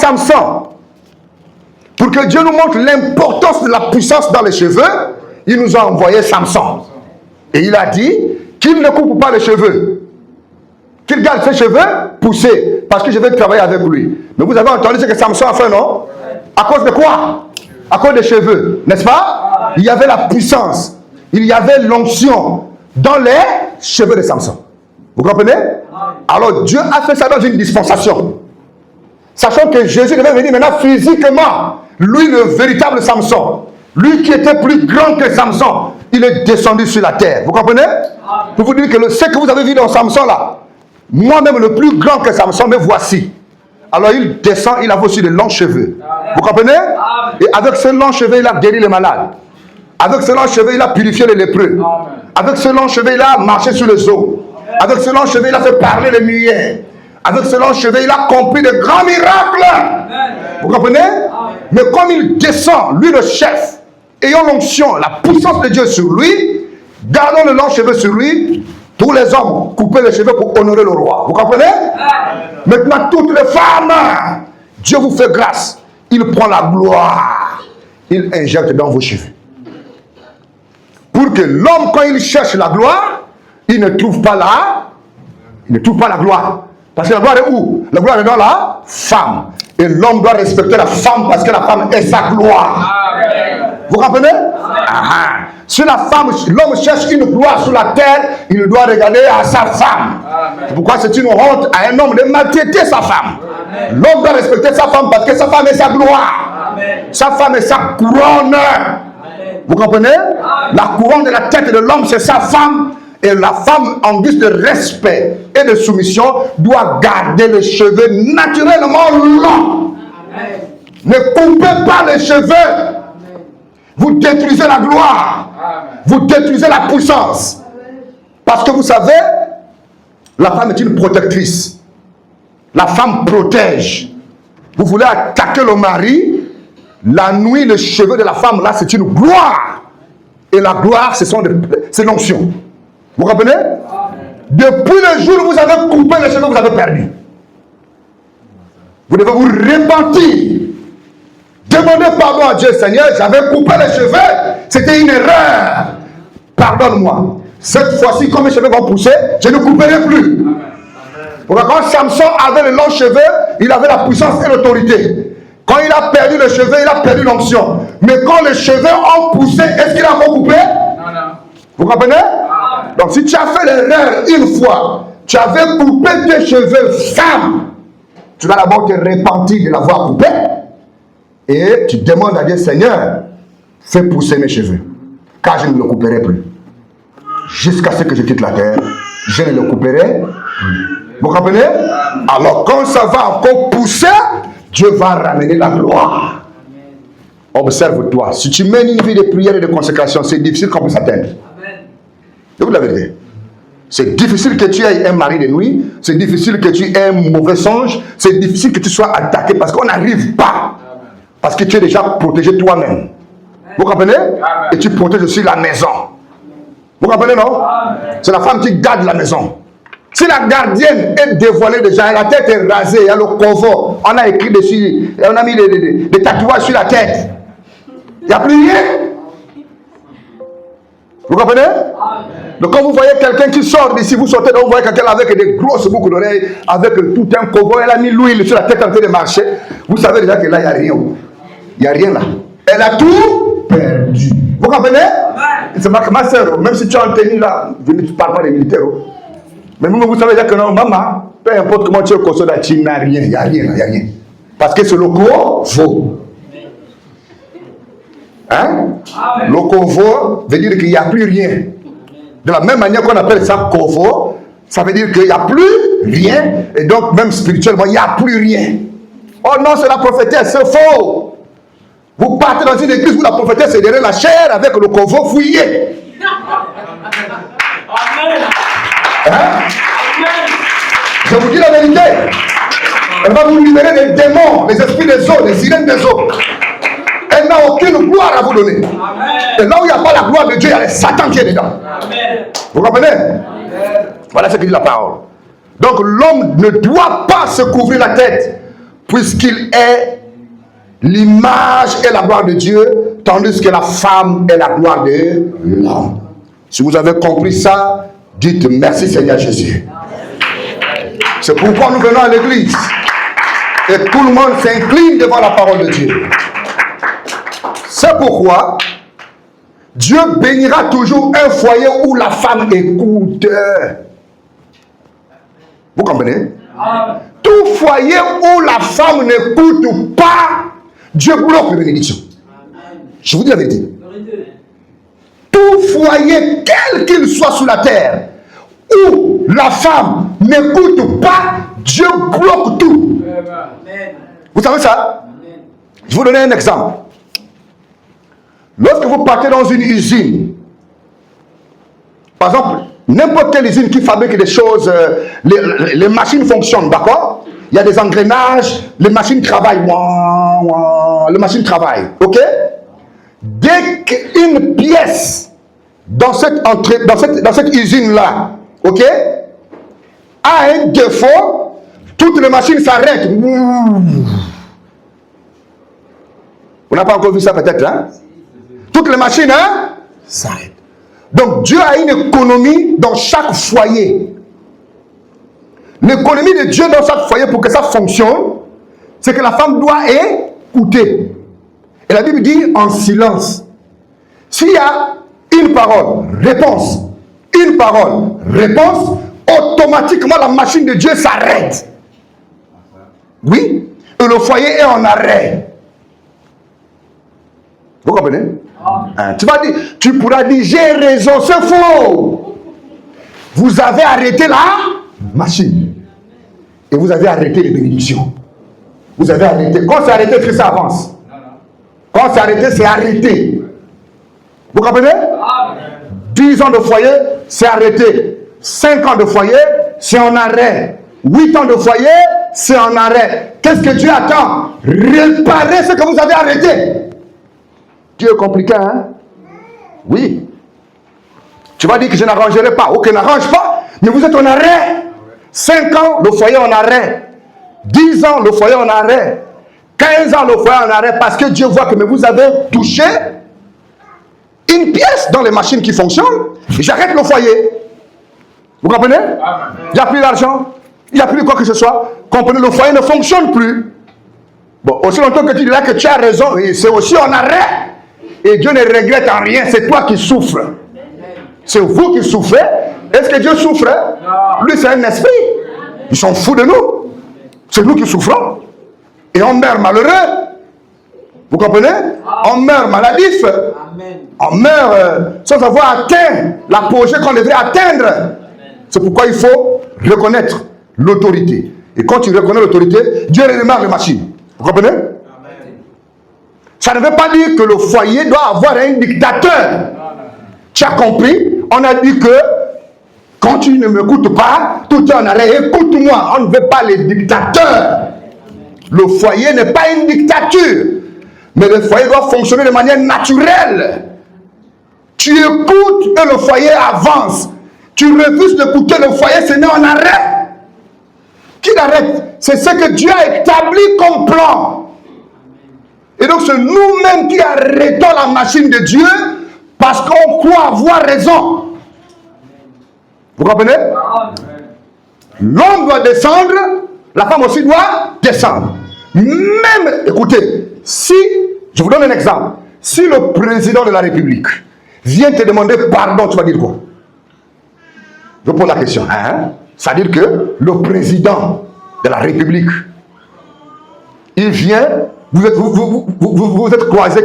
Samson, pour que Dieu nous montre l'importance de la puissance dans les cheveux, il nous a envoyé Samson. Et il a dit qu'il ne coupe pas les cheveux, qu'il garde ses cheveux poussés, parce que je vais travailler avec lui. Mais vous avez entendu ce que Samson a fait, non? À cause de quoi? À cause des cheveux, n'est-ce pas? Il y avait la puissance, il y avait l'onction dans les cheveux de Samson. Vous comprenez? Alors Dieu a fait ça dans une dispensation. Sachant que Jésus devait venir maintenant physiquement. Lui, le véritable Samson. Lui qui était plus grand que Samson. Il est descendu sur la terre. Vous comprenez? Pour vous dire que ce que vous avez vu dans Samson là, moi-même le plus grand que Samson, me voici. Alors il descend, il a reçu de longs cheveux. Vous comprenez? Et avec ce long cheveux, il a guéri les malades. Avec ce long cheveux, il a purifié les lépreux. Avec ce long cheveux, il a marché sur les eaux. Avec ce long cheveux, il a fait parler les muets. Avec ce long cheveux, il a accompli de grands miracles. Vous comprenez? Mais comme il descend, lui le chef, ayant l'onction, la puissance de Dieu sur lui, gardons le long cheveux sur lui, tous les hommes coupez les cheveux pour honorer le roi. Vous comprenez? Maintenant, toutes les femmes, Dieu vous fait grâce. Il prend la gloire. Il injecte dans vos cheveux. Pour que l'homme, quand il cherche la gloire, il ne trouve pas la gloire. Parce que la gloire est où? La gloire est dans la femme. Et l'homme doit respecter la femme parce que la femme est sa gloire. Amen. Vous comprenez? Si la femme, l'homme cherche une gloire sur la terre, il doit regarder à sa femme. C'est pourquoi c'est une honte à un homme de maltraiter sa femme. L'homme doit respecter sa femme parce que sa femme est sa gloire. Amen. Sa femme est sa couronne. Amen. Vous comprenez? La couronne de la tête de l'homme, c'est sa femme. Et la femme, en guise de respect et de soumission, doit garder les cheveux naturellement longs. Amen. Ne coupez pas les cheveux. Amen. Vous détruisez la gloire. Amen. Vous détruisez la puissance. Parce que vous savez, la femme est une protectrice. La femme protège. Vous voulez attaquer le mari, la nuit, les cheveux de la femme, là, c'est une gloire. Et la gloire, c'est l'onction. Vous comprenez? Depuis le jour où vous avez coupé les cheveux, vous avez perdu. Vous devez vous repentir. Demandez pardon à Dieu, Seigneur, j'avais coupé les cheveux, c'était une erreur. Pardonne-moi. Cette fois-ci, quand mes cheveux vont pousser, je ne couperai plus. Pourquoi quand Samson avait les longs cheveux, il avait la puissance et l'autorité. Quand il a perdu les cheveux, il a perdu l'onction. Mais quand les cheveux ont poussé, est-ce qu'il a encore coupé? Non. Vous comprenez? Donc si tu as fait l'erreur une fois, tu avais coupé tes cheveux femme, tu vas d'abord te repentir de l'avoir coupé et tu demandes à Dieu, Seigneur, fais pousser mes cheveux, car je ne le couperai plus. Jusqu'à ce que je quitte la terre, je ne le couperai plus. Vous comprenez? Alors quand ça va encore pousser, Dieu va ramener la gloire. Observe-toi, si tu mènes une vie de prière et de consécration, c'est difficile qu'on puisse atteindre. Je vous la vérité. C'est difficile que tu aies un mari de nuit, c'est difficile que tu aies un mauvais songe, c'est difficile que tu sois attaqué parce qu'on n'arrive pas. Parce que tu es déjà protégé toi-même. Vous comprenez? Et tu protèges aussi la maison. Vous comprenez, non? C'est la femme qui garde la maison. Si la gardienne est dévoilée déjà, la tête est rasée, il y a le covo, on a écrit dessus, on a mis des tatouages sur la tête. Il n'y a plus rien. Vous comprenez? Donc quand vous voyez quelqu'un qui sort d'ici, vous sortez, donc vous voyez quelqu'un avec des grosses boucles d'oreilles, avec tout un covo, elle a mis l'huile sur la tête en train de marcher, vous savez déjà que là, il n'y a rien. Il n'y a rien là. Elle a tout perdu. Vous comprenez? C'est ma soeur, même si tu es en tenue là, je ne parle pas des militaires. Mais vous savez déjà que non, maman, peu importe comment tu es consolé, tu n'as rien, il n'y a rien, il n'y a rien. Parce que ce loco vaut. Hein? Le covo veut dire qu'il n'y a plus rien. De la même manière qu'on appelle ça covo, ça veut dire qu'il n'y a plus rien. Et donc, même spirituellement, il n'y a plus rien. Oh non, c'est la prophétesse, c'est faux. Vous partez dans une église où la prophétesse est derrière la chair avec le covo fouillé. Hein? Je vous dis la vérité. Elle va vous libérer des démons, des esprits des eaux, des sirènes des eaux. Elle n'a aucune gloire à vous donner. Amen. Et là où il n'y a pas la gloire de Dieu, il y a le Satan qui est dedans. Amen. Vous comprenez? Amen. Voilà ce que dit la parole. Donc l'homme ne doit pas se couvrir la tête puisqu'il est l'image et la gloire de Dieu, tandis que la femme est la gloire de l'homme. Si vous avez compris ça, dites merci Seigneur Jésus. C'est pourquoi nous venons à l'église. Et tout le monde s'incline devant la parole de Dieu. C'est pourquoi Dieu bénira toujours un foyer où la femme écoute. Vous comprenez? Tout foyer où la femme n'écoute pas, Dieu bloque les bénédictions. Je vous dis la vérité. Tout foyer, quel qu'il soit sur la terre, où la femme n'écoute pas, Dieu bloque tout. Vous savez ça? Je vais vous donner un exemple. Lorsque vous partez dans une usine, par exemple, n'importe quelle usine qui fabrique des choses, les machines fonctionnent, d'accord? Il y a des engrenages, les machines travaillent, les machines travaillent, ok? Dès qu'une pièce dans cette usine-là, ok, a un défaut, toutes les machines s'arrêtent. On n'a pas encore vu ça peut-être, hein? Toutes les machines, hein, s'arrêtent. Donc Dieu a une économie dans chaque foyer. L'économie de Dieu dans chaque foyer, pour que ça fonctionne, c'est que la femme doit écouter. Et la Bible dit en silence. S'il y a une parole, réponse, une parole, réponse, automatiquement la machine de Dieu s'arrête. Oui, et le foyer est en arrêt. Vous comprenez? Hein, tu pourras dire, j'ai raison, c'est faux. Vous avez arrêté la machine. Et vous avez arrêté les bénédictions. Vous avez arrêté. Quand c'est arrêté, est-ce que ça avance? Quand c'est arrêté, c'est arrêté. Vous comprenez? 10 ans de foyer, c'est arrêté. 5 ans de foyer, c'est en arrêt. 8 ans de foyer, c'est en arrêt. Qu'est-ce que Dieu attend? Réparer ce que vous avez arrêté. Dieu est compliqué, hein? Oui. Tu vas dire que je n'arrangerai pas. Ok, n'arrange pas, mais vous êtes en arrêt. 5 ans, le foyer en arrêt. 10 ans, le foyer en arrêt. 15 ans, le foyer en arrêt, parce que Dieu voit que mais vous avez touché une pièce dans les machines qui fonctionnent. J'arrête le foyer. Vous comprenez? Il n'y a plus d'argent, il n'y a plus quoi que ce soit. Comprenez, le foyer ne fonctionne plus. Bon, aussi longtemps que tu dis là que tu as raison, c'est aussi en arrêt. Et Dieu ne regrette en rien, c'est toi qui souffres. C'est vous qui souffrez. Est-ce que Dieu souffre? Lui, c'est un esprit. Ils sont fous de nous. C'est nous qui souffrons. Et on meurt malheureux. Vous comprenez? On meurt maladif. On meurt sans avoir atteint l'apogée qu'on devrait atteindre. C'est pourquoi il faut reconnaître l'autorité. Et quand tu reconnais l'autorité, Dieu redémarre les machines. Vous comprenez? Ça ne veut pas dire que le foyer doit avoir un dictateur. Tu as compris? On a dit que quand tu ne m'écoutes pas, tout est en arrêt. Écoute-moi, on ne veut pas les dictateurs. Le foyer n'est pas une dictature. Mais le foyer doit fonctionner de manière naturelle. Tu écoutes et le foyer avance. Tu refuses d'écouter, le foyer se met en arrêt. Qui l'arrête? C'est ce que Dieu a établi comme plan. Et donc c'est nous-mêmes qui arrêtons la machine de Dieu parce qu'on croit avoir raison. Vous comprenez? L'homme doit descendre, la femme aussi doit descendre. Même, écoutez, si, je vous donne un exemple, si le président de la République vient te demander pardon, tu vas dire quoi? Je pose la question. Hein? C'est-à-dire que le président de la République, il vient, vous êtes croisés